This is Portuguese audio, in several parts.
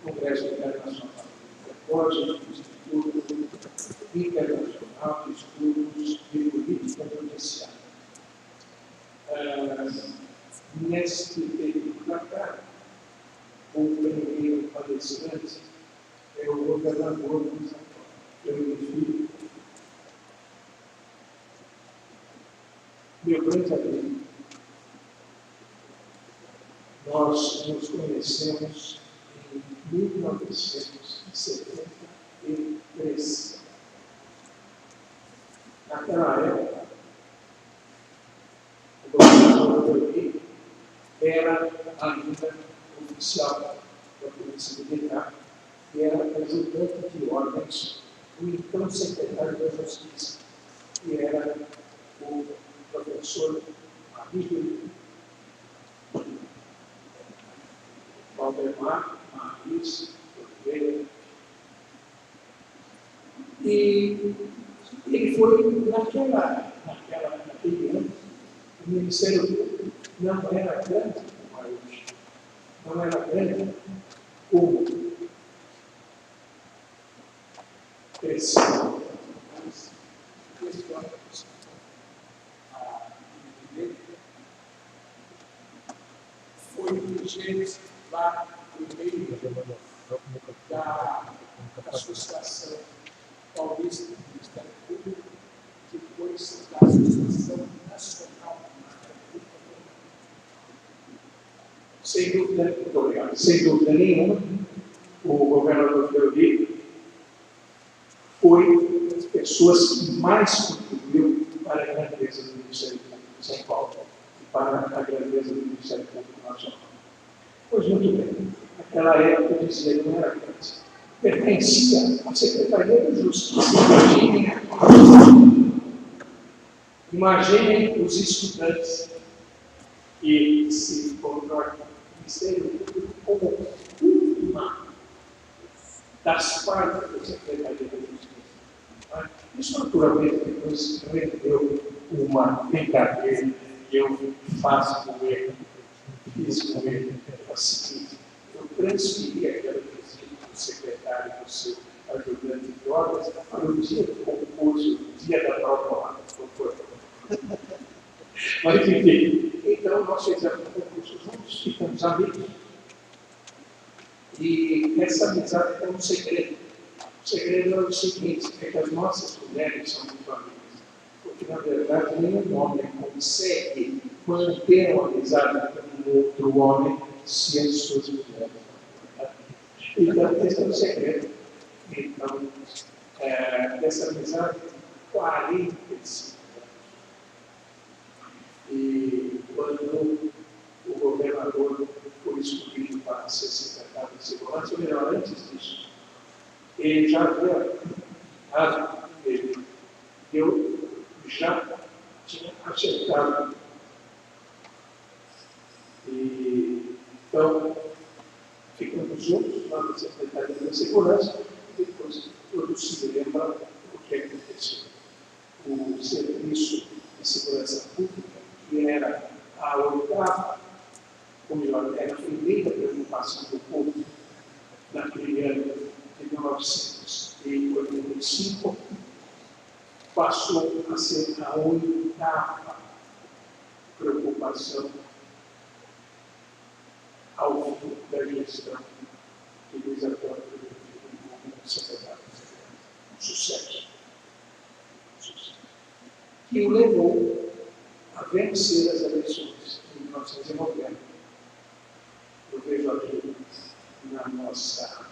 Congresso Internacional de Propósito, Instituto Internacional de Estudos de Política Judiciária. Neste período da tarde, o primeiro palestrante é o governador de São Paulo, Fernando Filho. Meu grande amigo, nós nos conhecemos em 1973. Naquela época, o governador Levi era ainda oficial da Polícia Militar e era ajudante de ordens do então secretário da Justiça, que era o professor amigo Valdemar Marques Oliveira. E ele foi, naquele ano, o Ministério Público não era grande como é hoje. Não era grande como cresceu. Foi dirigente lá no meio da Associação Paulista do Ministério Público, depois da Associação Nacional do Ministério Público. Sem dúvida nenhuma, o governador Fleury foi uma das pessoas que mais contribuiu para a grandeza do Ministério Público de São Paulo e para a grandeza do Ministério Público Nacional. Pois muito bem, naquela época eu dizia que não era grande. Pertencia à Secretaria de Justiça. Imaginem os estudantes que se colocam no Ministério Público como uma das partes da Secretaria de Justiça. Isso, naturalmente, depois rendeu uma brincadeira que eu faço com ele, fiz com ele. É o seguinte: eu transferi aquela visita do secretário do seu ajudante de ordens para o dia do concurso, o dia da prova. Mas, enfim, então nós fizemos um concurso juntos, ficamos amigos. E essa amizade é um segredo. O segredo é o seguinte: é que as nossas mulheres são muito amigas. Porque, na verdade, nenhum homem consegue manter uma amizade com um outro homem se as suas mulheres não. Então, esse é o segredo. Então, dessa amizade, 45 anos. E quando o governador foi escolhido para ser secretário de Segurança, ou melhor, antes disso, ele já havia eu já tinha acertado. E, então, ficamos juntos lá na Secretaria da Segurança, e depois todos se lembram o que aconteceu. O Serviço de Segurança Pública, que era a oitava, ou melhor, era a primeira preocupação do povo naquele ano de 1985, passou a ser a oitava preocupação ao fim da gestão de Luiz Antônio como secretário de Segurança. Sucesso. Que o levou a vencer as eleições em 1990. Eu vejo aqui na nossa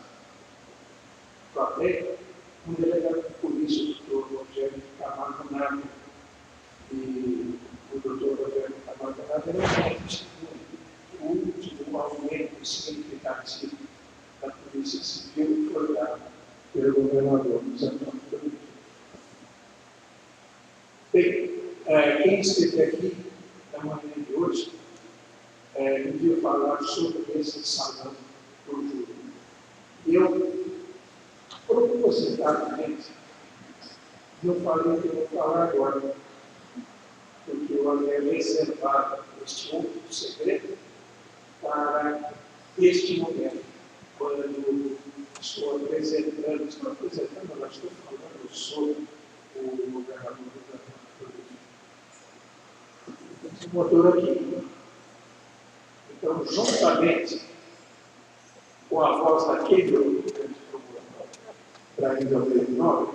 plateia um delegado de polícia, o doutor Rogério Camargo Nader. E o doutor Rogério Camargo Nader era o último aumento significativo da Polícia Civil foi dado pelo governador Luiz Antônio Fleury. Bem, quem esteve aqui na manhã de hoje me viu falar sobre esse salão do júri. Eu, propositadamente, não falei que eu vou falar agora, porque eu havia reservado este outro segredo para este momento. quando estou apresentando, mas estou falando sobre o governador do esse motor aqui. Então, juntamente com a voz daquele outro grande procurador, para resolver o nome,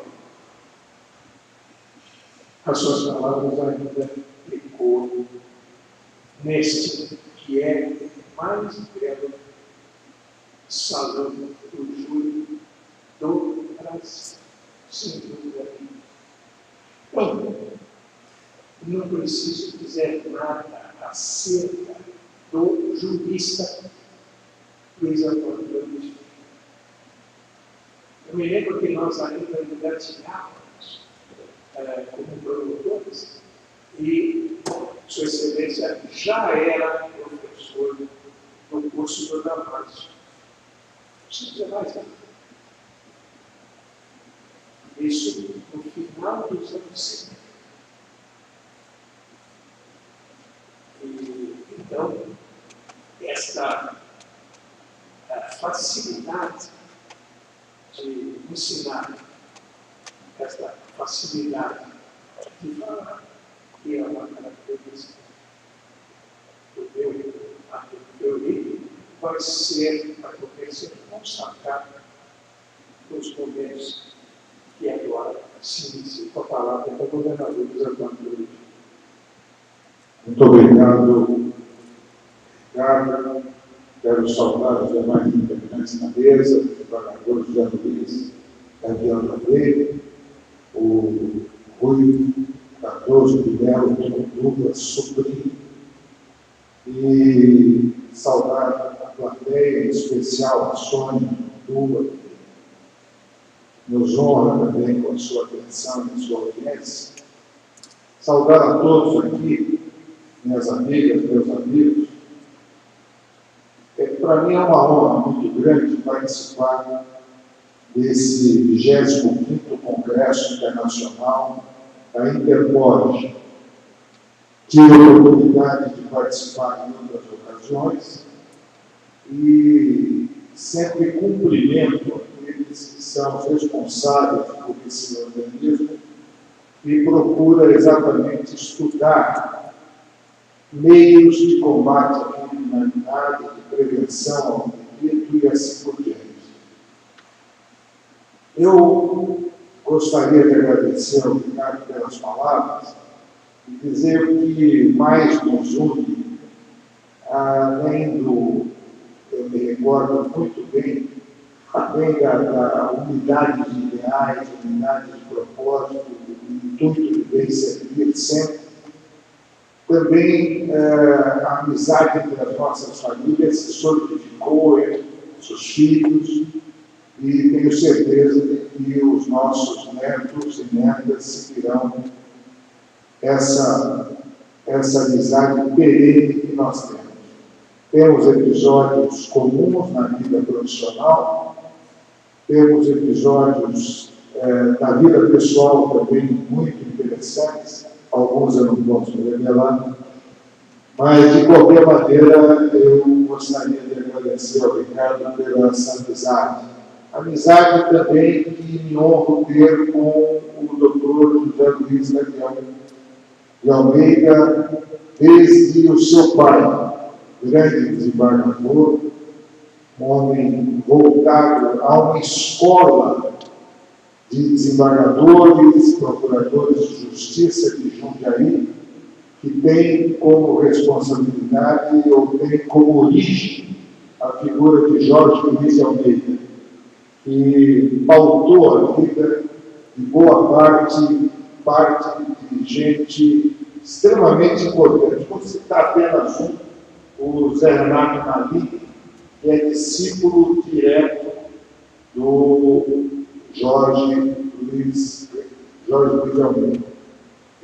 as suas palavras ainda ecoam neste que é o mais belo salão do júri do Brasil, sem dúvida nenhuma. Então, não preciso dizer nada acerca do jurista Luiz Antônio Gomes. Eu me lembro que nós ainda engatinhávamos como promotores e Sua Excelência já era professor no curso do Damásio. Não precisa dizer mais nada. Isso no final dos anos 50. Então, esta facilidade de ensinar, esta facilidade de falar, que é uma característica do meu livro, vai ser a potência constatada nos momentos que agora se inicia com a palavra do governador Luiz Antônio. Muito obrigado, Ricardo. Quero saudar os demais integrantes na mesa, o governador José Luiz, Gabriel Abreu, o Rui Cardoso de Melo, Douglas Sobrinho, e saudar a plateia, em especial a Sônia Duba, que nos honra também com a sua atenção e a sua audiência. Saudar a todos aqui, minhas amigas, meus amigos. Para mim é uma honra muito grande participar desse 25º Congresso Internacional da Interpol. Tive a oportunidade de participar em outras ocasiões e sempre cumprimento aqueles que são os responsáveis por esse organismo e procura exatamente estudar meios de combate à criminalidade, de prevenção ao delito e assim por diante. Eu gostaria de agradecer ao Ricardo pelas palavras e dizer que mais nos une, além do, eu me recordo muito bem, além da unidade de ideais, unidade de propósito, do intuito de bem servir sempre, também a amizade entre as nossas famílias se solidificou entre os filhos e tenho certeza de que os nossos netos e netas seguirão essa amizade perene que nós temos. Temos episódios comuns na vida profissional, temos episódios na vida pessoal também muito interessantes, alguns eu não posso revelar, mas de qualquer maneira eu gostaria de agradecer ao Ricardo pela essa amizade. Amizade também que me honro ter com o Dr. José Luiz Gabriel de Almeida, desde o seu pai, grande desembargador, um homem voltado a uma escola de desembargadores, procuradores de justiça de Jundiaí, que tem como responsabilidade ou tem como origem a figura de Jorge Luiz de Almeida, que pautou a vida de boa parte de gente extremamente importante. Vou citar apenas o Zé Renato Nali, que é discípulo direto do Jorge Luiz de Almeida.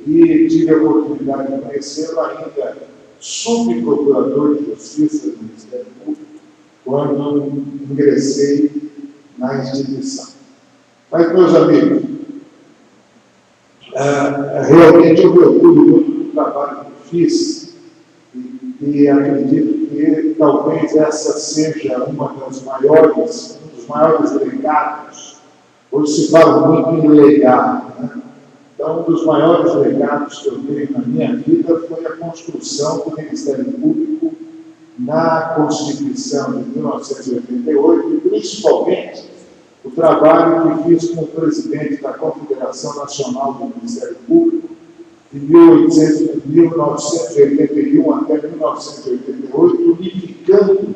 E tive a oportunidade de conhecê-lo ainda subprocurador de Justiça do Ministério Público, quando ingressei na instituição. Mas, meus amigos, realmente eu me orgulho muito do trabalho que fiz e acredito que talvez essa seja um dos maiores legados. Hoje se fala muito em legado, né? Então, um dos maiores legados que eu tenho na minha vida foi a construção do Ministério Público na Constituição de 1988, e principalmente o trabalho que fiz com o presidente da Confederação Nacional do Ministério Público, de 1981 até 1988, unificando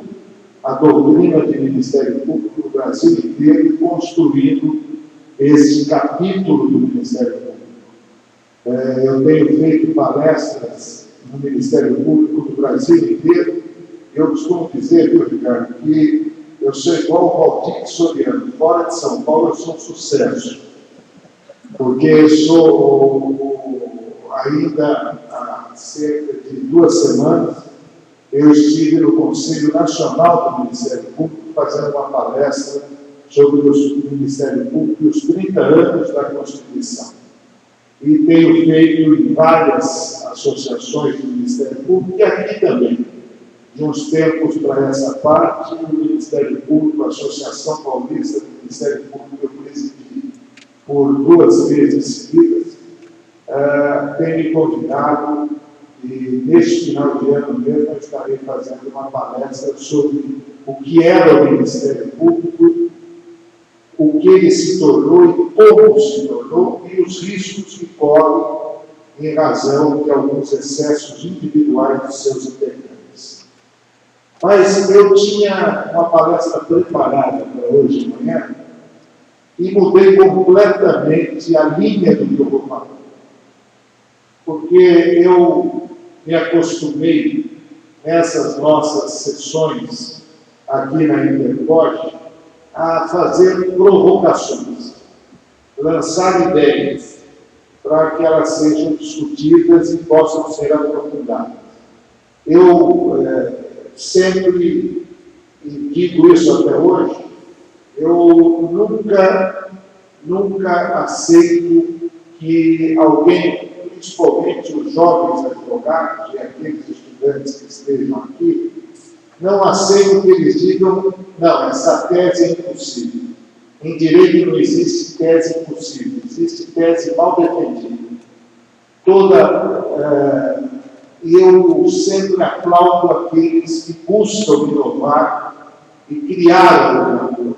a doutrina de Ministério Público no Brasil inteiro e construindo esse capítulo do Ministério Público. Eu tenho feito palestras no Ministério Público do Brasil inteiro. Eu costumo dizer, viu, Ricardo, que eu sou igual ao Valdir Soriano. Fora de São Paulo, eu sou um sucesso. Porque eu sou, ainda há cerca de 2 semanas, eu estive no Conselho Nacional do Ministério Público fazendo uma palestra sobre o Ministério Público e os 30 anos da Constituição. E tenho feito em várias associações do Ministério Público, e aqui também. De uns tempos para essa parte, o Ministério Público, a Associação Paulista do Ministério Público, eu presidi por 2 vezes seguidas, tem me convidado, e neste final de ano mesmo eu estarei fazendo uma palestra sobre o que era o Ministério Público, o que ele se tornou e como se tornou, e os riscos que corre em razão de alguns excessos individuais de seus integrantes. Mas eu tinha uma palestra preparada para hoje de manhã e mudei completamente a linha do que eu vou falar. Porque eu me acostumei nessas nossas sessões aqui na Interpod a fazer provocações, lançar ideias para que elas sejam discutidas e possam ser aprofundadas. Eu sempre, e digo isso até hoje, eu nunca aceito que alguém, principalmente os jovens advogados e aqueles estudantes que estejam aqui, não aceitam que eles digam, não, essa tese é impossível. Em direito não existe tese impossível, existe tese mal defendida. E eu sempre aplaudo aqueles que buscam inovar e criar alguma coisa.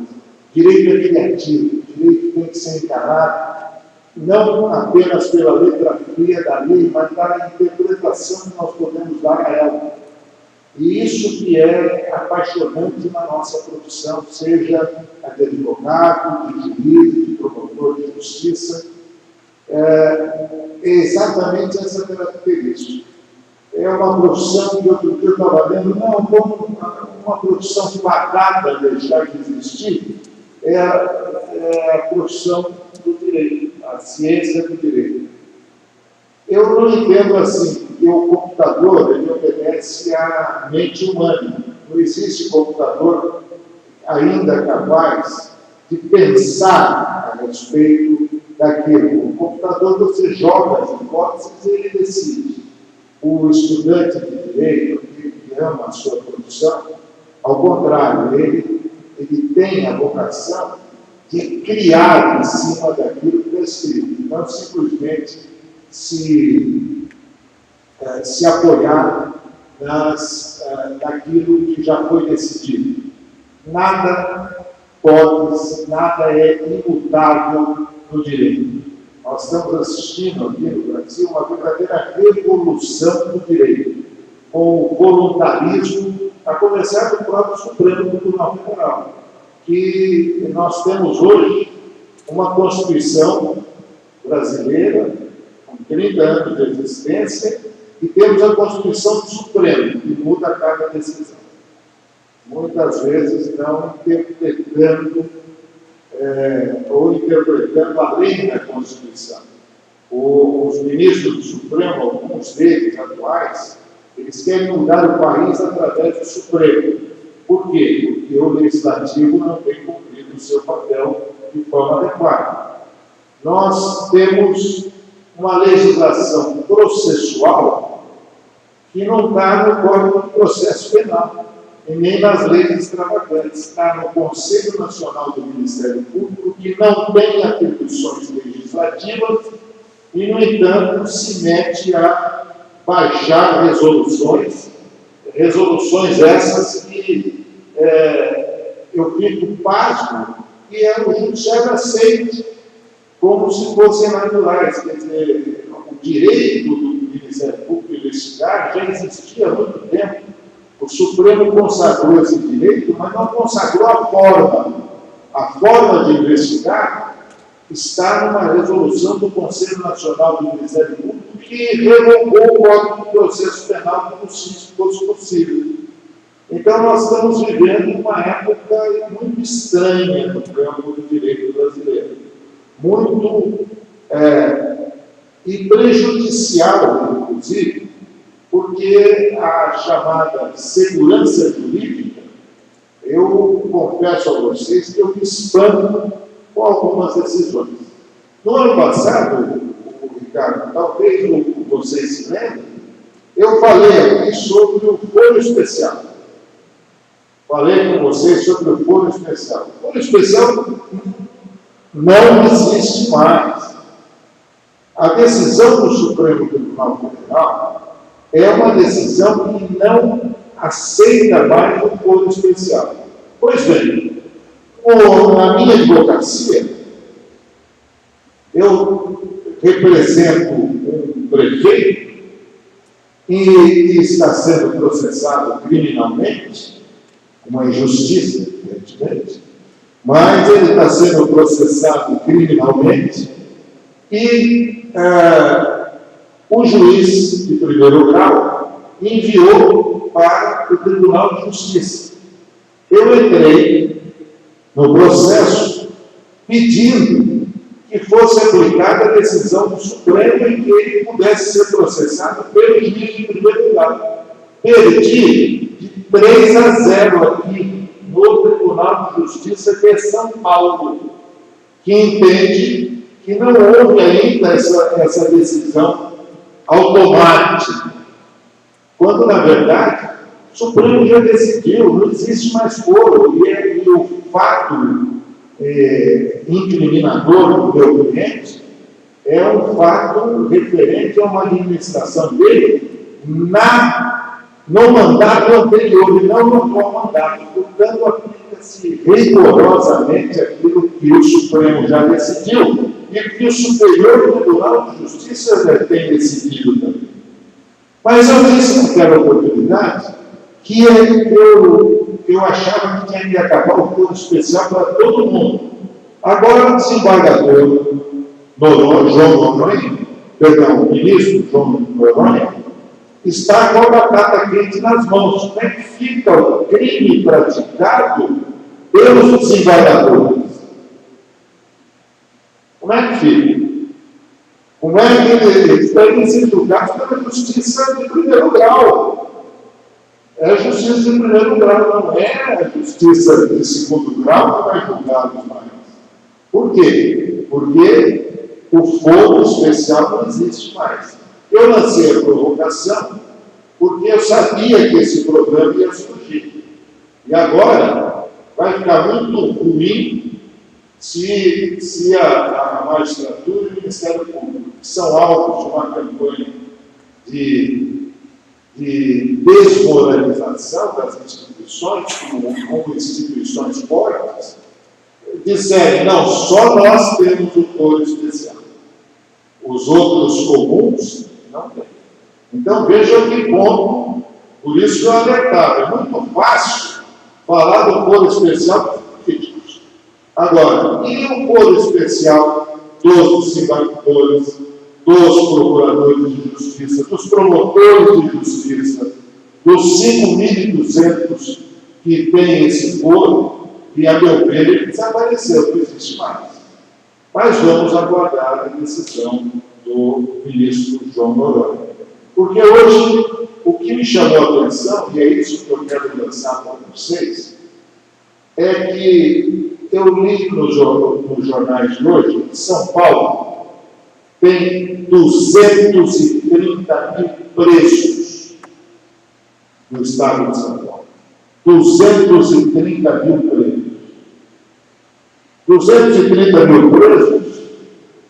Direito é criativo, direito tem que ser encarado não apenas pela letra fria da lei, mas da interpretação que nós podemos dar a ela. E isso que é apaixonante na nossa profissão, seja a de advogado, de juiz, de promotor de justiça, é exatamente essa característica. É uma profissão que outro dia eu estava vendo, não como uma profissão fadada a deixar de existir, é a profissão do direito, a ciência do direito. Eu não entendo assim, que o computador ele obedece à mente humana. Não existe computador ainda capaz de pensar a respeito daquilo. O computador, você joga as hipóteses e ele decide. O estudante de direito, aquele que ama a sua profissão, ao contrário, ele tem a vocação de criar em cima daquilo que é escrito, não simplesmente se apoiar naquilo que já foi decidido. Nada é imutável no direito. Nós estamos assistindo aqui no Brasil uma verdadeira revolução do direito, com o voluntarismo, a começar do próprio Supremo Tribunal Federal, que nós temos hoje uma Constituição brasileira, com 30 anos de existência, e temos a Constituição do Supremo, que muda a cada decisão. Muitas vezes não interpretando ou interpretando além da Constituição. Os ministros do Supremo, alguns deles atuais, eles querem mudar o país através do Supremo. Por quê? Porque o Legislativo não tem cumprido o seu papel de forma adequada. Nós temos uma legislação processual que não está no Código de Processo Penal, e nem nas leis extravagantes. Está no Conselho Nacional do Ministério Público, que não tem atribuições legislativas e, no entanto, se mete a baixar resoluções essas que eu fico pasmo que o Judiciário aceite como se fossem naturais. Quer dizer, o direito do Ministério Público investigar já existia há muito tempo. O Supremo consagrou esse direito, mas não consagrou a forma. A forma de investigar está numa resolução do Conselho Nacional do Ministério Público que revogou o Código de Processo Penal como se isso fosse possível. Então, nós estamos vivendo uma época muito estranha no campo do direito brasileiro. Muito e prejudicial, inclusive, porque a chamada segurança jurídica, eu confesso a vocês que eu me espanto com algumas decisões. No ano passado, Ricardo, talvez vocês se lembrem, eu falei aqui sobre o foro especial. Falei com vocês sobre o foro especial. O foro especial não existe mais. A decisão do Supremo Tribunal Federal é uma decisão que não aceita mais o foro especial. Pois bem, na minha advocacia, eu represento um prefeito que está sendo processado criminalmente, uma injustiça, evidentemente, mas ele está sendo processado criminalmente e o juiz de primeiro grau enviou para o Tribunal de Justiça. Eu entrei no processo pedindo que fosse aplicada a decisão do Supremo e que ele pudesse ser processado pelo juiz de primeiro grau. Perdi de 3-0 aqui no Tribunal de Justiça de São Paulo, que entende que não houve ainda essa decisão automática, quando, na verdade, o Supremo já decidiu, não existe mais foro, e o fato incriminador do meu cliente é um fato referente a uma administração dele no mandato anterior e não no atual mandato. Portanto, aplica-se rigorosamente aquilo que o Supremo já decidiu e que o Superior Tribunal de Justiça já tem decidido também. Mas eu disse naquela oportunidade que eu achava que tinha que acabar o foro especial para todo mundo. Agora, o desembargador o ministro João Noronha, está com a batata quente nas mãos. Como é que fica o crime praticado pelos desembargadores? Como é que fica? Como é que eles devem ser julgados pela justiça de primeiro grau? É a justiça de primeiro grau, não é a justiça de segundo grau que vai julgá-los mais. Por quê? Porque o foro especial não existe mais. Eu lancei a provocação porque eu sabia que esse problema ia surgir. E agora vai ficar muito ruim se a magistratura e o Ministério Público, que são alvos de uma campanha de desmoralização das instituições, como instituições fortes, disserem, não, só nós temos o foro especial. Os outros comuns não têm. Então, veja que ponto, por isso eu alertava, é muito fácil falar do foro especial dos políticos. Agora, e o foro especial dos desembargadores, dos procuradores de justiça, dos promotores de justiça, dos 5.200 que têm esse foro, e, a meu ver, ele desapareceu, não existe mais. Mas vamos aguardar a decisão do ministro João Noronha. Porque hoje, o que me chamou a atenção, e é isso que eu quero lançar para vocês, é que eu li nos jornais de hoje que São Paulo tem 230 mil presos. no estado de São Paulo. 230 mil presos. 230 mil presos,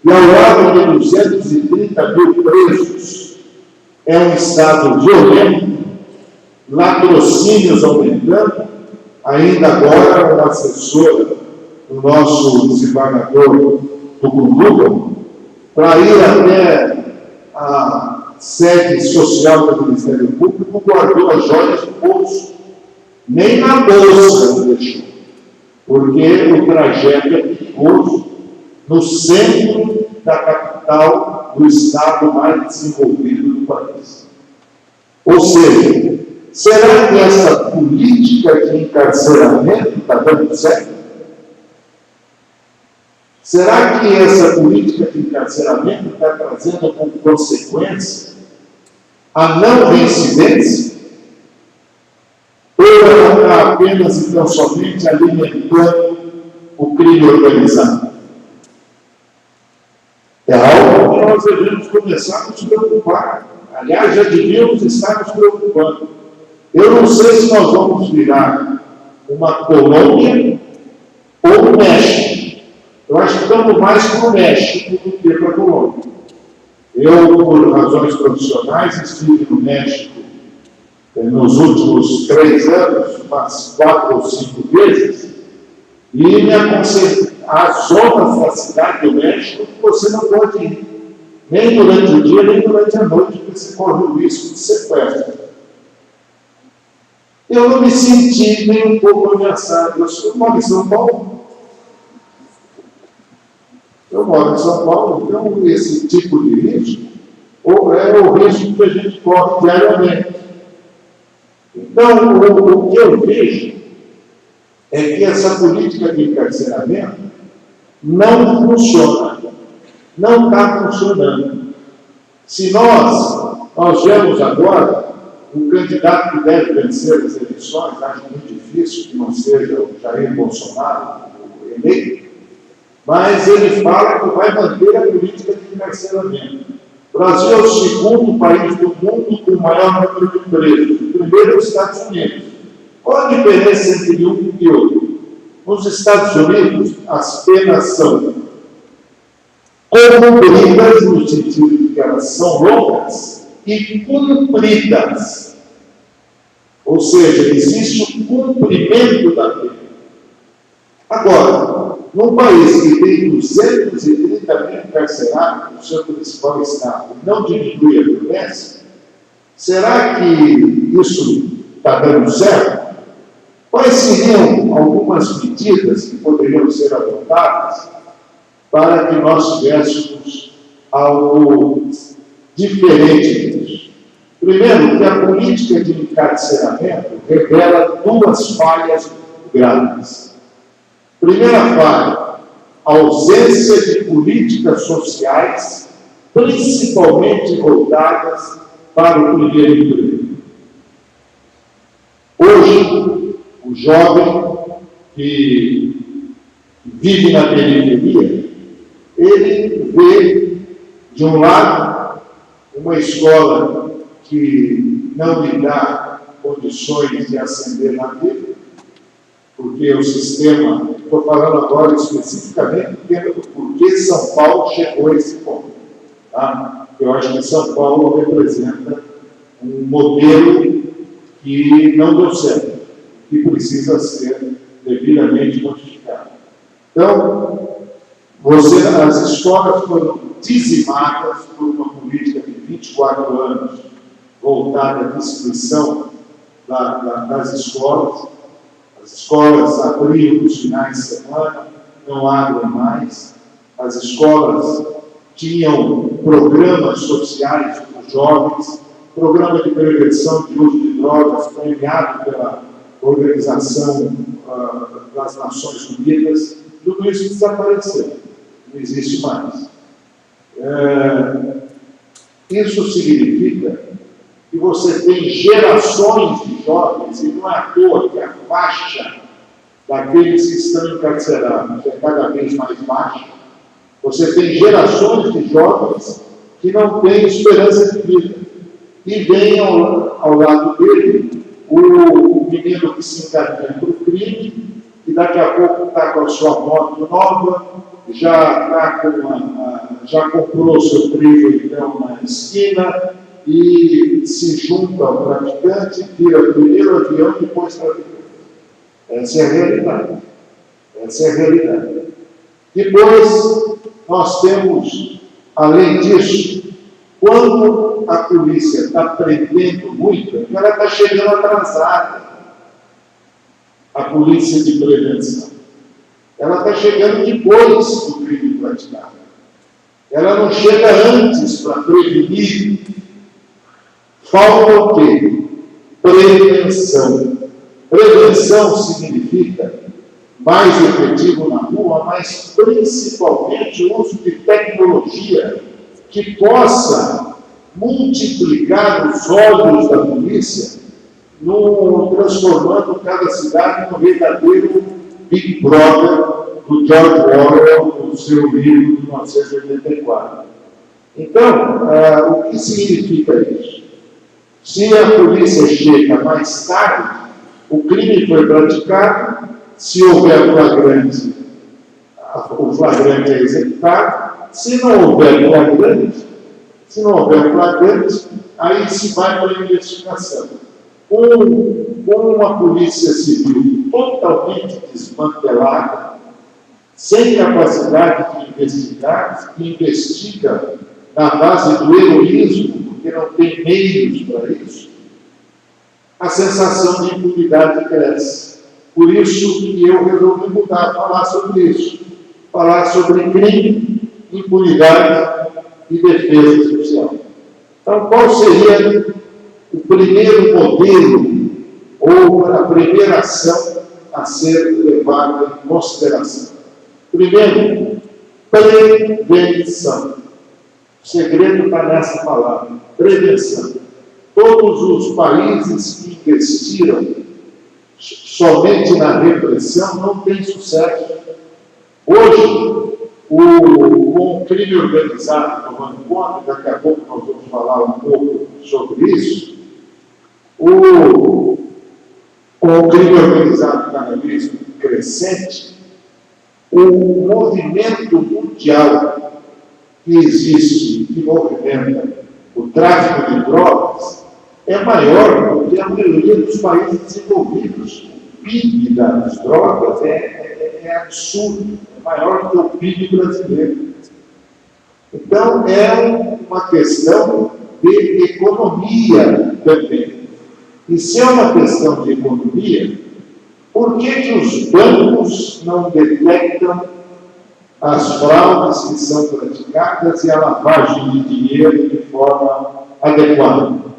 e ao lado de 230 mil presos, é um estado violento, latrocínios aumentando. Ainda agora, uma assessora do nosso desembargador Tucunduva, para ir até a sede social do Ministério Público, guardou as joias no bolso. Nem na bolsa não deixou, porque o trajeto é perigoso no centro da capital do estado mais desenvolvido do país. Ou seja, será que essa política de encarceramento está dando certo? Será que essa política de encarceramento está trazendo como consequência a não reincidência? Ou ela está apenas e tão somente alimentando o crime organizado? É algo que nós devemos começar a nos preocupar. Aliás, já devíamos estar nos preocupando. Eu não sei se nós vamos virar uma Colômbia ou um México. Eu acho que estamos mais para o México do que para a Colômbia. Eu, por razões profissionais, estive no México nos últimos 3 anos, umas 4 ou 5 vezes, e me aconselho, as zonas da cidade do México você não pode ir, nem durante o dia, nem durante a noite, porque você corre o risco de sequestro. Eu não me senti nem um pouco ameaçado. Eu moro em São Paulo. Então esse tipo de risco é o risco que a gente corre diariamente. Então, o que eu vejo é que essa política de encarceramento não funciona, não está funcionando. Se nós vemos agora um candidato que deve vencer as eleições, acho muito difícil que não seja o Jair Bolsonaro, o eleito, mas ele fala que vai manter a política de encarceramento. O Brasil é o segundo país do mundo com o maior número de presos. O primeiro é os Estados Unidos. Qual a diferença entre um e outro? Nos Estados Unidos, as penas são cumpridas, no sentido de que elas são longas, e cumpridas. Ou seja, existe o cumprimento da pena. Agora, num país que tem 230 mil encarcerados no seu principal estado e não diminui a violência, será que isso está dando certo? Quais seriam algumas medidas que poderiam ser adotadas para que nós tivéssemos algo diferente disso? Primeiro, que a política de encarceramento revela 2 falhas graves. Primeira falha, ausência de políticas sociais, principalmente voltadas para o primeiro emprego. Hoje, o jovem que vive na periferia, ele vê, de um lado, uma escola que não lhe dá condições de ascender na vida, porque o sistema, estou falando agora especificamente porque São Paulo chegou a esse ponto. Tá? Eu acho que São Paulo representa um modelo que não deu certo, que precisa ser devidamente modificado. Então, as escolas foram dizimadas por uma política de 24 anos voltada à destruição das escolas. As escolas abriam nos finais de semana, não abrem mais. As escolas tinham programas sociais para os jovens, programa de prevenção de uso de drogas premiado pela Organização das Nações Unidas. Tudo isso desapareceu, não existe mais. Isso significa que você tem gerações de jovens, e não é à toa que a faixa daqueles que estão encarcerados é cada vez mais baixa. Você tem gerações de jovens que não têm esperança de vida. E vem ao lado dele o menino que se encaminha para o crime, e daqui a pouco está com a sua moto nova, já comprou seu então na esquina e se junta ao traficante, tira primeiro o avião e depois traficante. Essa é a realidade. Essa é a realidade. Depois, nós temos, além disso, quando a polícia está prendendo muito, ela está chegando atrasada. A polícia de prevenção. Ela está chegando depois do crime praticado. Ela não chega antes para prevenir. Falta o quê? Prevenção. Prevenção significa mais efetivo na rua, mas principalmente o uso de tecnologia que possa multiplicar os olhos da polícia, transformando cada cidade num verdadeiro Big Brother do George Orwell, no seu livro de 1984. Então, o que significa isso? Se a polícia chega mais tarde, o crime foi praticado, se houver flagrante, o flagrante é executado. Se não houver flagrante, aí se vai para a investigação. Com uma polícia civil totalmente desmantelada, sem capacidade de investigar, que investiga na base do heroísmo, porque não tem meios para isso, a sensação de impunidade cresce. Por isso que eu resolvi mudar, falar sobre isso. Falar sobre crime, impunidade e defesa social. Então, qual seria o primeiro modelo ou a primeira ação a ser levada em consideração? Primeiro, prevenção. O segredo está nessa palavra, prevenção. Todos os países que investiram somente na repressão não têm sucesso. Hoje, com o crime organizado tomando conta, daqui a pouco nós vamos falar um pouco sobre isso, com o crime organizado cada vez crescente, o movimento mundial que existe, que movimenta o tráfico de drogas, é maior do que a maioria dos países desenvolvidos. O PIB das drogas é absurdo, é maior do que o PIB brasileiro. Então, é uma questão de economia também. E se é uma questão de economia, por que os bancos não detectam as fraudes que são praticadas e a lavagem de dinheiro de forma adequada?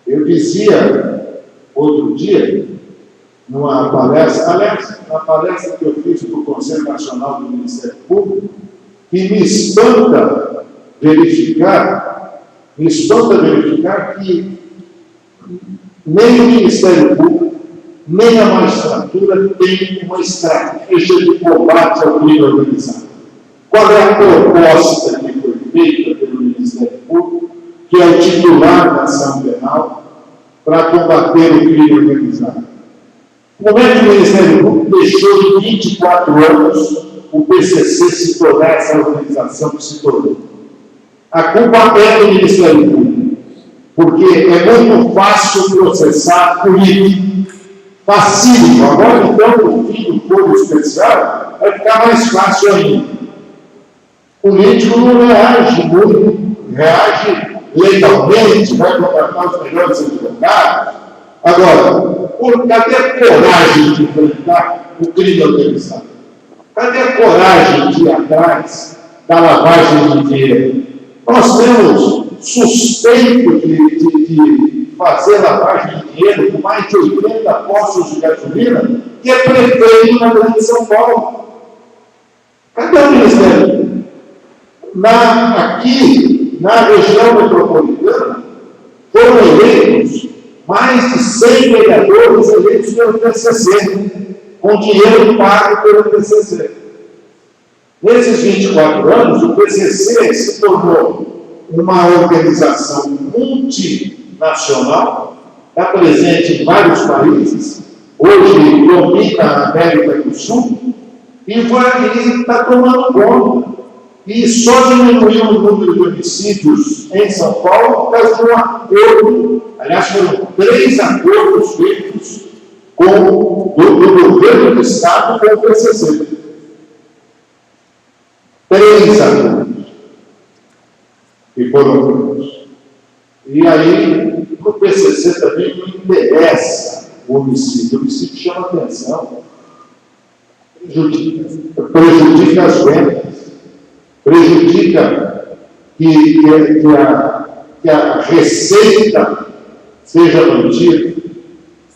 Eu dizia outro dia, numa palestra, aliás, na palestra que eu fiz para o Conselho Nacional do Ministério Público, que me espanta verificar que nem o Ministério Público, nem a magistratura tem uma estratégia de combate ao crime organizado. Qual é a proposta que foi feita pelo Ministério Público, que é o titular da ação penal, para combater o crime organizado? Como é que o Ministério Público deixou em 24 anos o PCC se tornar essa organização que se tornou? A culpa é do Ministério Público, porque é muito fácil processar político. Facílimo. Agora, então, o fim do Foro Especial vai ficar mais fácil ainda. O político não reage muito, reage legalmente, vai contratar os melhores advogados. Agora, cadê a coragem de enfrentar o crime organizado? Cadê a coragem de ir atrás da lavagem de dinheiro? Nós temos suspeito de fazer lavagem de dinheiro com mais de 80 postos de gasolina, que é prefeito na Grande São Paulo. Cadê o Ministério? Aqui, na região metropolitana, foram eleitos mais de 100 vereadores eleitos pelo PCC, com dinheiro pago pelo PCC. Nesses 24 anos, o PCC se tornou uma organização multinacional, está presente em vários países, hoje domina a América do Sul, e está tomando conta. E só diminuiu o número de homicídios em São Paulo por causa de um acordo, aliás, foram 3 acordos feitos do governo do Estado com o PCC. 3 acordos que foram feitos. E aí, no PCC também não interessa o homicídio. O homicídio chama atenção, prejudica as vendas, prejudica que a receita seja mantida.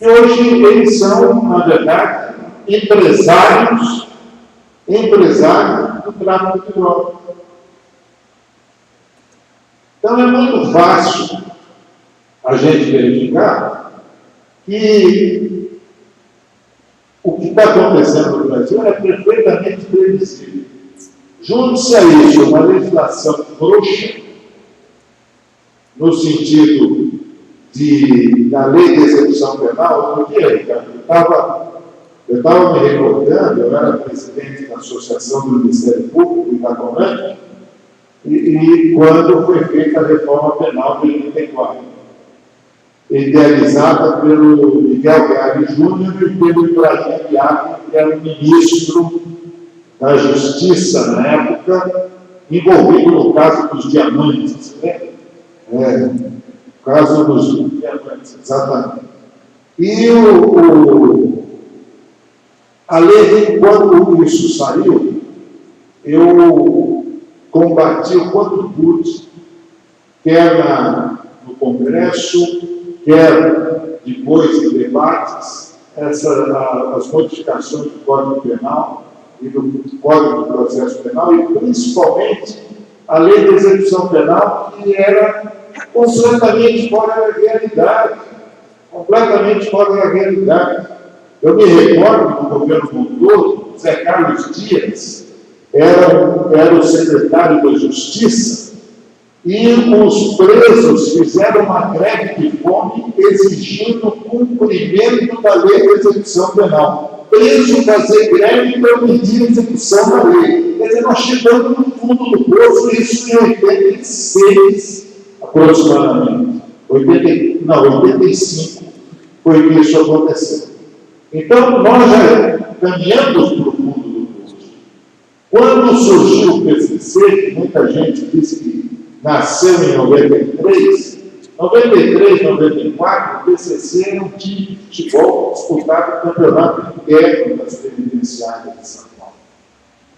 E hoje eles são, na verdade, empresários do tráfico de drogas. Então é muito fácil a gente verificar que o que está acontecendo no Brasil é perfeitamente previsível. Junte-se a isso uma legislação frouxa, no sentido da lei de execução penal. Outro dia, Ricardo, eu estava me recordando, eu era presidente da Associação do Ministério Público, da Comando, e quando foi feita a reforma penal de 84, idealizada pelo Miguel Gari Júnior e pelo Ibrahim Biac, que era o ministro da Justiça na época, envolvido no caso dos diamantes, né? O caso dos diamantes, exatamente. E a lei, quando isso saiu, eu combati o quanto pude, quer no Congresso, quer depois de debates, as modificações do Código Penal e do Código do Processo Penal, e principalmente a lei de execução penal, que era completamente fora da realidade. Completamente fora da realidade. Eu me recordo do governo Montoro, Zé Carlos Dias era o secretário da Justiça, e os presos fizeram uma greve de fome exigindo o cumprimento da lei de execução penal. Preso fazer greve para pedir a execução da lei. Quer dizer, nós chegamos no fundo do poço, isso em 86, aproximadamente. 85 foi que isso aconteceu. Então, nós já caminhamos para o fundo do poço. Quando surgiu o PCC, que muita gente diz que nasceu em 93, 94, o PCC era um time de futebol disputado no campeonato interno das penitenciárias de São Paulo.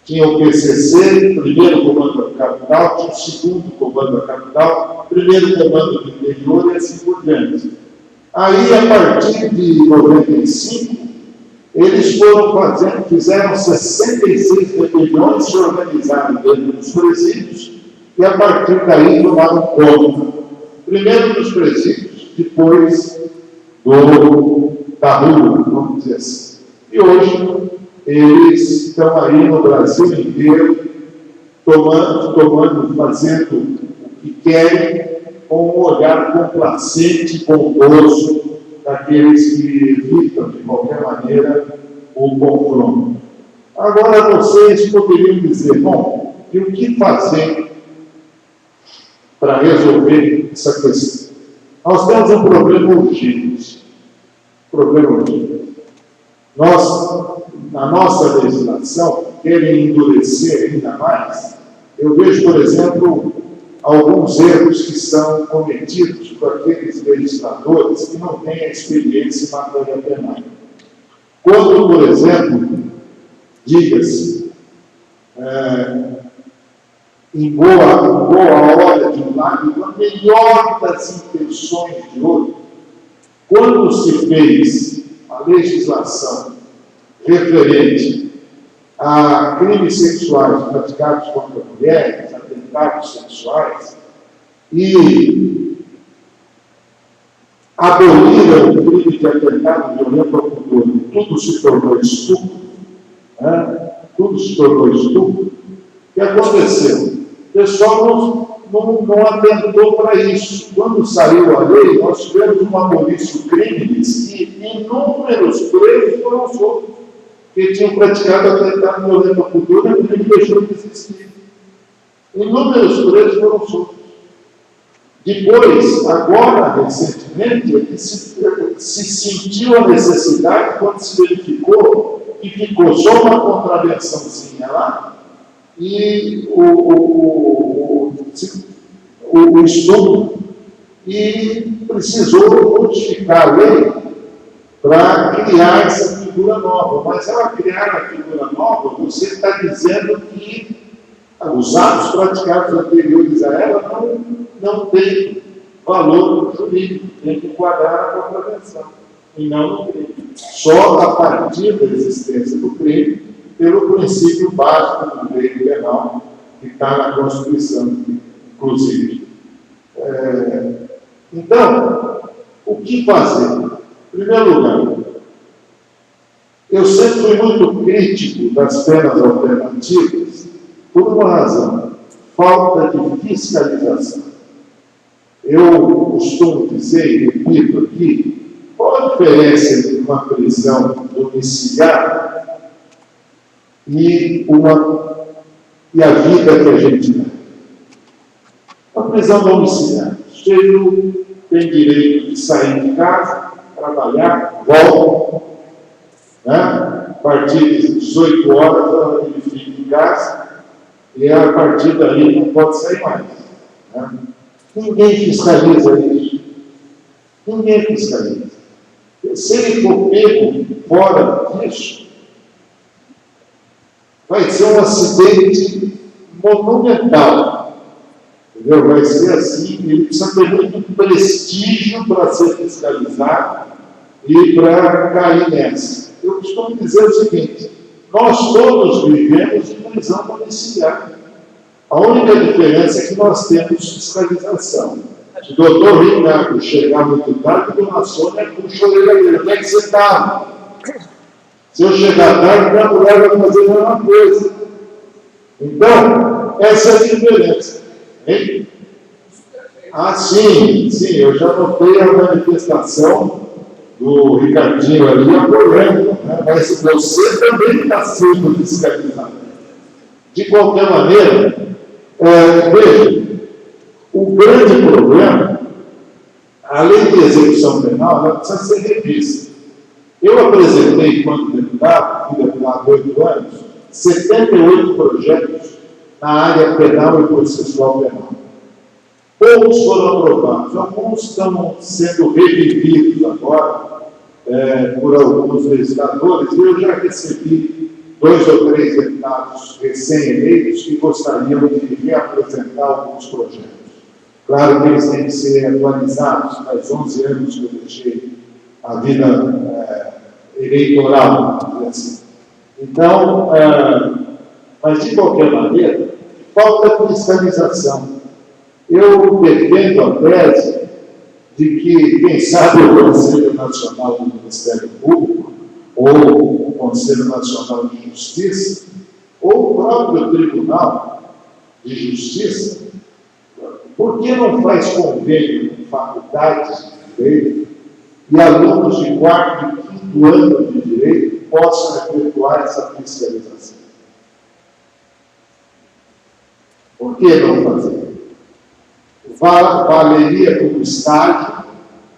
Tinha o PCC, primeiro comando da capital, tinha o segundo comando da capital, primeiro comando do interior e assim por diante. Aí, a partir de 95, eles fizeram 66 rebeliões, se organizaram dentro dos presídios, e a partir daí tomaram conta. Primeiro dos presídios, depois da rua, vamos dizer assim. E hoje, eles estão aí no Brasil inteiro, fazendo o que querem, com um olhar complacente e bondoso daqueles que evitam, de qualquer maneira, o confronto. Agora, vocês poderiam dizer, bom, e o que fazer para resolver essa questão? Nós temos um problema urgente. Nós, na nossa legislação, querem endurecer ainda mais. Eu vejo, por exemplo, alguns erros que são cometidos por aqueles legisladores que não têm a experiência em matéria penal. Quando, por exemplo, diga-se, em boa hora de um lado, com a melhor das intenções de outro, quando se fez a legislação referente a crimes sexuais praticados contra mulheres, atentados sexuais, e aboliram o crime de atentado violento ao pudor, tudo se tornou estupro, o que aconteceu? O pessoal não atentou para isso. Quando saiu a lei, nós tivemos um Maurício Crimes que inúmeros presos foram soltos, que tinham praticado atentado violento à cultura, e o crime deixou de existir. Inúmeros presos foram soltos. Depois, agora, recentemente, é que se sentiu a necessidade, quando se verificou que ficou só uma contravençãozinha lá, e o estudo, e precisou modificar a lei para criar essa figura nova. Mas ao criar a figura nova, você está dizendo que os atos praticados anteriores a ela não têm valor jurídico, tem que enquadrar a contravenção, e não no crime. Só a partir da existência do crime, pelo princípio básico do direito penal, que está na Constituição, inclusive. Então, o que fazer? Em primeiro lugar, eu sempre fui muito crítico das penas alternativas por uma razão: falta de fiscalização. Eu costumo dizer, e repito aqui, qual a diferença entre uma prisão domiciliar e a vida que a gente dá? A prisão domiciliar. O sujeito tem direito de sair de casa, trabalhar, volta, né? A partir de 18 horas ele fica em casa e a partir daí não pode sair mais. Né? Ninguém fiscaliza isso. Ninguém fiscaliza. Se ele for pego fora disso, vai ser um acidente monumental. Entendeu? Vai ser assim, ele precisa ter muito prestígio para ser fiscalizado e para cair nessa. Eu costumo dizer o seguinte: nós todos vivemos em prisão domiciliar. A única diferença é que nós temos fiscalização. Se o doutor Ricardo chegar muito tarde, a dona Sônia puxa a orelha dele: onde é que você está? Se eu chegar tarde, a mulher vai fazer a mesma coisa. Então, essa é a diferença. Hein? Ah, sim, eu já notei a manifestação do Ricardinho ali apoiando, né? Mas você também está sendo fiscalizado. De qualquer maneira, veja, o grande problema, a lei de execução penal, ela precisa ser revista. Eu apresentei, quando deputado, fui deputado há 8 anos, 78 projetos na área penal e processual penal. Poucos foram aprovados, alguns estão sendo revividos agora por alguns legisladores, e eu já recebi 2 ou 3 deputados recém-eleitos que gostariam de reapresentar alguns projetos. Claro que eles têm que ser atualizados, faz 11 anos que eu deixei a vida eleitoral, vamos dizer assim. Então, mas de qualquer maneira, falta fiscalização. Eu defendo a tese de que, quem sabe, o Conselho Nacional do Ministério Público, ou o Conselho Nacional de Justiça, ou o próprio Tribunal de Justiça, por que não faz convênio com faculdades de direito e alunos de 4º e 5º ano de direito possam efetuar essa fiscalização? Por que não fazer? Valeria como estágio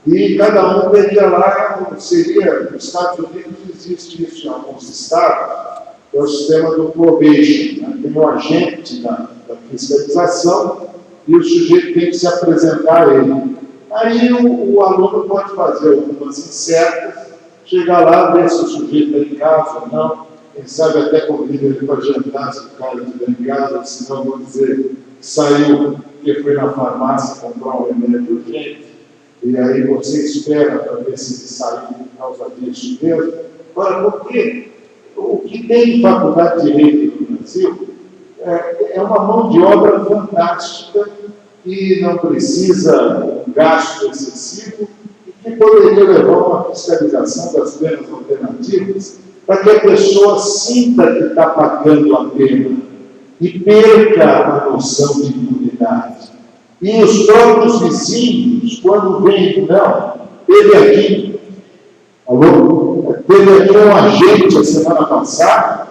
e cada um teria lá, seria, nos Estados Unidos existe isso em alguns estados, que é o sistema do probation, né? Tem um agente da fiscalização e o sujeito tem que se apresentar a ele. Aí o aluno pode fazer algumas incertas, chegar lá, ver se o sujeito está em casa ou não, quem sabe até convida ele para jantar se o cara estiver em casa, senão vou dizer que saiu, porque foi na farmácia comprar um remédio urgente, e aí você espera para ver se ele saiu por causa disso mesmo. Agora, porque o que tem de faculdade de Direito no Brasil é uma mão de obra fantástica que não precisa de um gasto excessivo e que poderia levar a uma fiscalização das penas alternativas para que a pessoa sinta que está pagando a pena e perca a noção de impunidade. E os próprios vizinhos, quando vêm, não, teve aqui, alô? Teve aqui um agente a semana passada,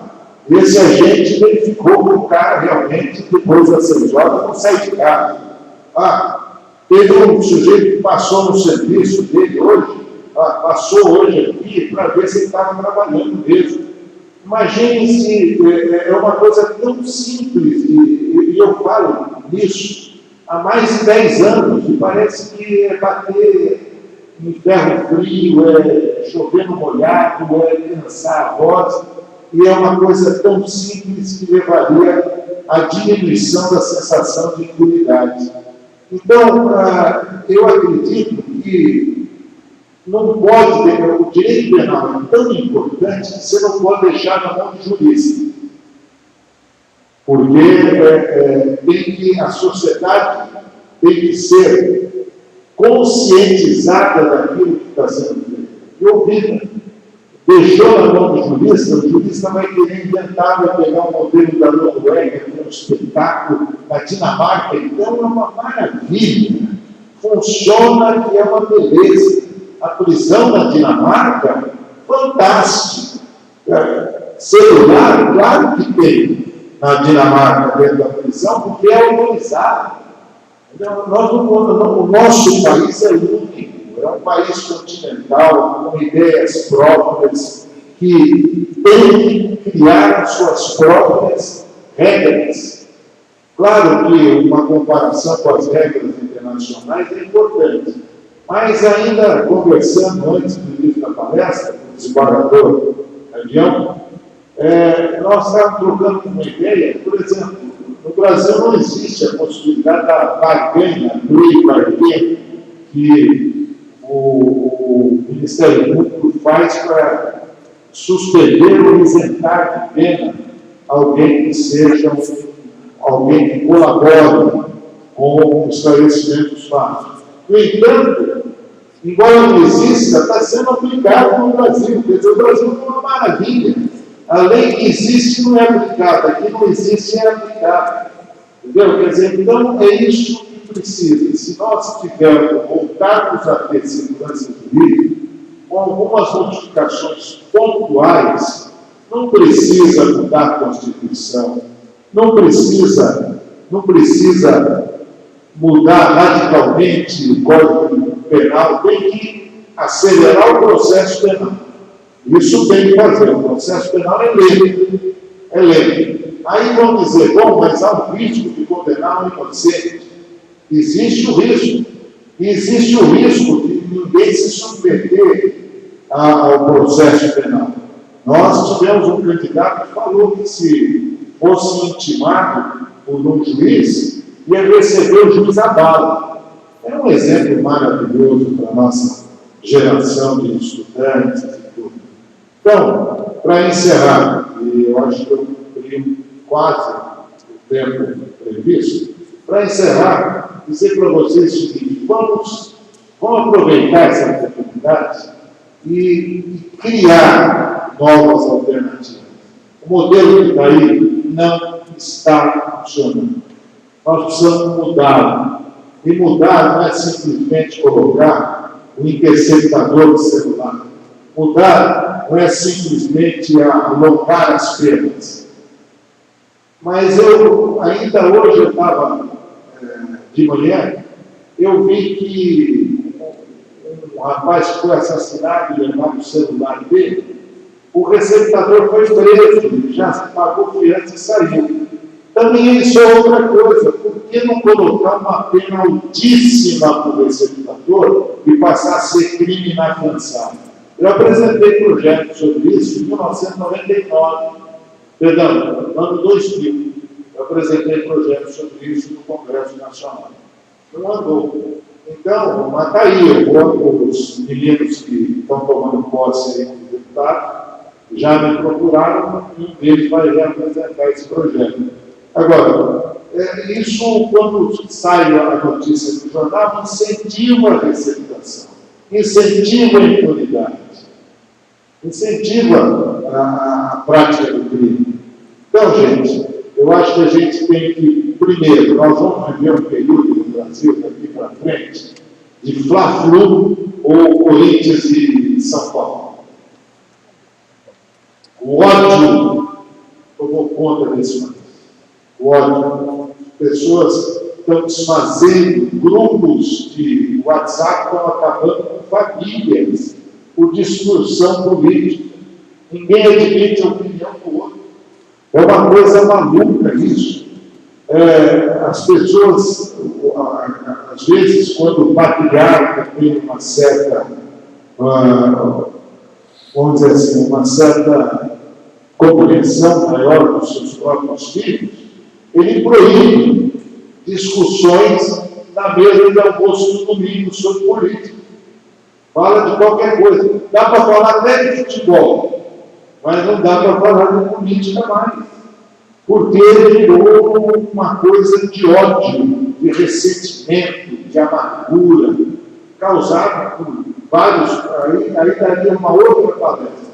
e esse agente verificou que o cara realmente, depois das 6 horas, não sai de casa. Teve um sujeito que passou no serviço dele hoje, passou hoje aqui para ver se ele estava trabalhando mesmo. Imagine se é uma coisa tão simples, e eu falo nisso há mais de 10 anos, e parece que é bater em ferro frio, é chover no molhado, é cansar a voz, e é uma coisa tão simples que levaria à diminuição da sensação de impunidade. Então, eu acredito que não pode ter, o direito penal é tão importante que você não pode deixar na mão de jurista. Porque a sociedade tem que ser conscientizada daquilo que está sendo feito. E ouvida. Deixou na mão do jurista, o jurista vai querer inventar, vai pegar um modelo da Noruega, que é um espetáculo, da Dinamarca, então é uma maravilha. Funciona e é uma beleza. A prisão da Dinamarca, fantástica. Celular, claro que tem na Dinamarca dentro da prisão, porque é autorizado. Então, o nosso país é único. É um país continental, com ideias próprias, que tem que criar as suas próprias regras. Claro que uma comparação com as regras internacionais é importante, mas ainda conversando antes do início da palestra, com o desembargador Avião, nós estávamos trocando uma ideia. Por exemplo, no Brasil não existe a possibilidade da barganha, plea bargain, que o Ministério Público faz para suspender ou isentar de pena alguém que seja alguém que colabore com o esclarecimento dos fatos. No entanto, embora não exista, está sendo aplicado no Brasil. Quer dizer, o Brasil é uma maravilha. A lei que existe não é aplicada, aqui não existe é aplicada. Entendeu? Quer dizer, então é isso que precisa. Se nós voltarmos a ter segurança jurídica, com algumas modificações pontuais, não precisa mudar a Constituição, não precisa mudar radicalmente o Código Penal, tem que acelerar o processo penal. Isso tem que fazer. O processo penal é lei. É lei. Aí vão dizer, bom, mas há um risco de condenar um inocente. Existe o risco. E existe o risco de ninguém se submeter ao processo penal. Nós tivemos um candidato que falou que se fosse intimado por um juiz, ia receber o juiz à bala. É um exemplo maravilhoso para a nossa geração de estudantes e tudo. Então, para encerrar, e eu acho que eu cumpri quase o tempo previsto, para encerrar, dizer para vocês o seguinte: vamos aproveitar essa oportunidade e criar novas alternativas. O modelo que está aí não está funcionando. Nós precisamos mudá-lo. E mudar não é simplesmente colocar o interceptador do celular. Mudar não é simplesmente alocar as penas. Mas ainda hoje eu estava, de manhã, eu vi que um rapaz foi assassinado e levado o celular dele, o receptador foi preso, já pagou fiança e saiu. Também isso é outra coisa. Por que não colocar uma pena altíssima para o receptador e passar a ser crime inafiançável? Eu apresentei projetos sobre isso em 1999, perdão, no ano 2000. Eu apresentei projetos sobre isso no Congresso Nacional. Não andou. Então, mas está aí, os meninos que estão tomando posse aí como deputado já me procuraram e um deles vai reapresentar esse projeto. Agora, isso, quando sai a notícia do jornal, incentiva a receptação, incentiva a impunidade, incentiva a prática do crime. Então, gente, eu acho que a gente tem que, primeiro, nós vamos viver um período Brasil daqui para frente, de Fla-Flu ou Corinthians e São Paulo. O ódio tomou conta desse país. O ódio. Pessoas estão desfazendo, grupos de WhatsApp estão acabando com famílias por discussão política. Ninguém admite a opinião do outro. É uma coisa maluca isso. As pessoas, às vezes, quando o patriarca tem uma certa, vamos dizer assim, uma certa compreensão maior dos seus próprios filhos, ele proíbe discussões na mesa de almoço do domingo sobre política. Fala de qualquer coisa. Dá para falar até de futebol, mas não dá para falar de política mais. Porque virou uma coisa de ódio, de ressentimento, de amargura, causada por vários. Aí daria uma outra palestra.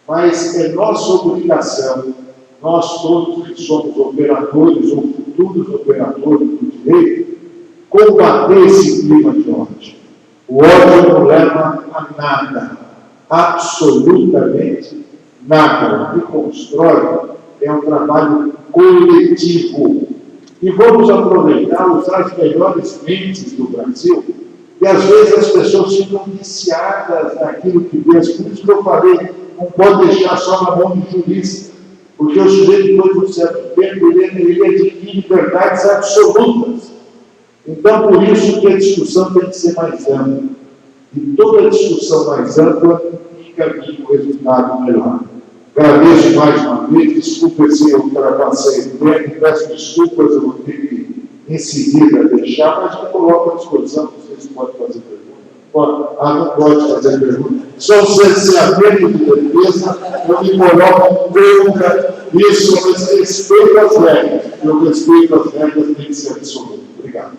Mas é nossa obrigação, nós todos que somos operadores ou futuros operadores do direito, combater esse clima de ódio. O ódio não leva a nada, absolutamente nada. O que constrói é um trabalho coletivo. E vamos aproveitar, usar as melhores mentes do Brasil, e às vezes as pessoas ficam viciadas naquilo que vês. Por isso que eu falei, não pode deixar só na mão do jurista, porque o sujeito, depois de um certo tempo, ele adquire verdades absolutas. Então, por isso que a discussão tem que ser mais ampla. E toda discussão mais ampla encaminha um resultado melhor. Agradeço mais uma vez, desculpa se eu ultrapassei o tempo, peço desculpas, eu vou ter que em seguida deixar, mas eu coloco à disposição, vocês podem fazer pergunta. Não pode fazer pergunta. Sou um cerceamento de defesa, eu me coloco contra isso, mas respeito as regras. Eu respeito as regras, tem que ser absoluto. Obrigado.